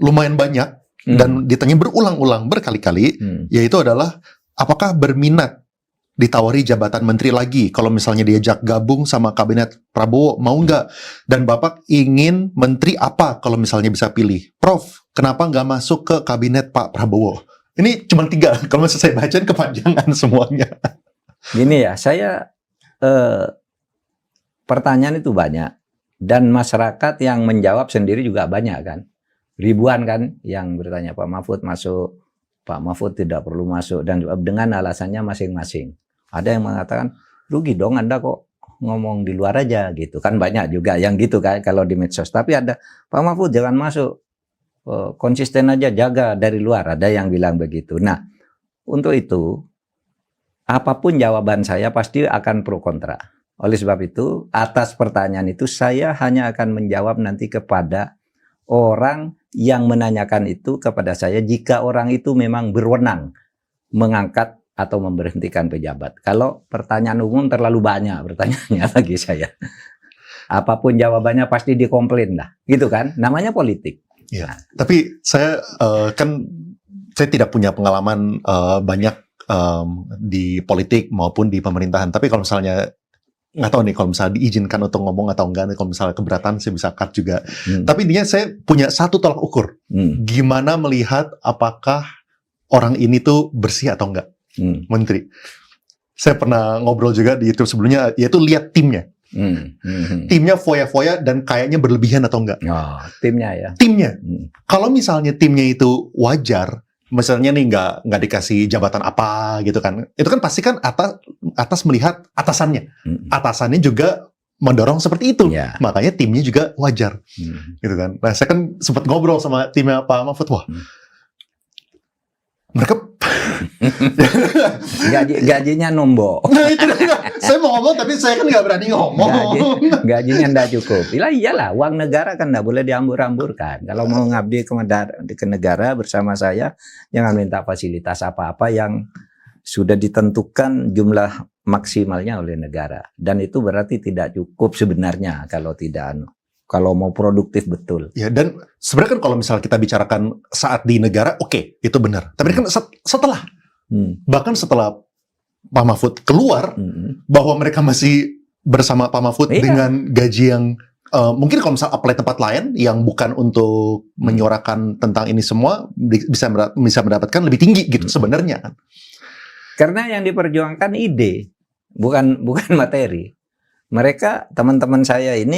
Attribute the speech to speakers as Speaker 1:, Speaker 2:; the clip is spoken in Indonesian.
Speaker 1: lumayan banyak dan ditanya berulang-ulang berkali-kali, yaitu adalah apakah berminat ditawari jabatan menteri lagi kalau misalnya diajak gabung sama kabinet Prabowo, mau nggak? Dan Bapak ingin menteri apa kalau misalnya bisa pilih? Prof, kenapa nggak masuk ke kabinet Pak Prabowo? Ini cuma 3, kalau misalnya saya bacain kepanjangan semuanya.
Speaker 2: Gini ya, saya pertanyaan itu banyak dan masyarakat yang menjawab sendiri juga banyak kan, ribuan kan yang bertanya Pak Mahfud masuk, Pak Mahfud tidak perlu masuk, dan dengan alasannya masing-masing. Ada yang mengatakan rugi dong Anda kok ngomong di luar aja gitu kan, banyak juga yang gitu kan kalau di medsos. Tapi ada Pak Mahfud jangan masuk, konsisten aja jaga dari luar, ada yang bilang begitu. Nah untuk itu apapun jawaban saya pasti akan pro kontra. Oleh sebab itu, atas pertanyaan itu saya hanya akan menjawab nanti kepada orang yang menanyakan itu kepada saya jika orang itu memang berwenang mengangkat atau memberhentikan pejabat. Kalau pertanyaan umum terlalu banyak pertanyaannya bagi saya. Apapun jawabannya pasti dikomplain lah. Gitu kan? Namanya politik.
Speaker 1: Ya, tapi saya saya tidak punya pengalaman banyak di politik maupun di pemerintahan. Tapi kalau misalnya nggak tahu nih kalau misalnya diizinkan untuk ngomong atau enggak, kalau misalnya keberatan saya bisa cut juga. Tapi intinya saya punya satu tolak ukur. Gimana melihat apakah orang ini tuh bersih atau enggak menteri. Saya pernah ngobrol juga di YouTube sebelumnya, yaitu lihat timnya. Timnya foya-foya dan kayaknya berlebihan atau enggak.
Speaker 2: Oh, timnya ya.
Speaker 1: Timnya. Kalau misalnya timnya itu wajar, misalnya nih nggak dikasih jabatan apa gitu kan, itu kan pasti kan atas melihat atasannya. Atasannya juga mendorong seperti itu, makanya timnya juga wajar, gitu kan. Nah saya kan sempat ngobrol sama timnya Pak Mahfud, wah mereka
Speaker 2: gajinya nombok.
Speaker 1: Nah itu saya mau ngomong tapi saya kan nggak berani ngomong.
Speaker 2: Gajinya nggak cukup. Iyalah, uang negara kan nggak boleh diambur-amburkan. Kalau mau ngabdi ke negara bersama saya, jangan minta fasilitas apa-apa yang sudah ditentukan jumlah maksimalnya oleh negara. Dan itu berarti tidak cukup sebenarnya kalau mau produktif betul.
Speaker 1: Ya, dan sebenarnya kan kalau misalnya kita bicarakan saat di negara, oke, itu benar. Tapi kan setelah, bahkan setelah Pak Mahfud keluar, bahwa mereka masih bersama Pak Mahfud dengan gaji yang mungkin kalau misalnya apply tempat lain yang bukan untuk menyuarakan tentang ini semua, bisa mendapatkan lebih tinggi gitu sebenarnya kan.
Speaker 2: Karena yang diperjuangkan ide, bukan materi. Mereka, teman-teman saya ini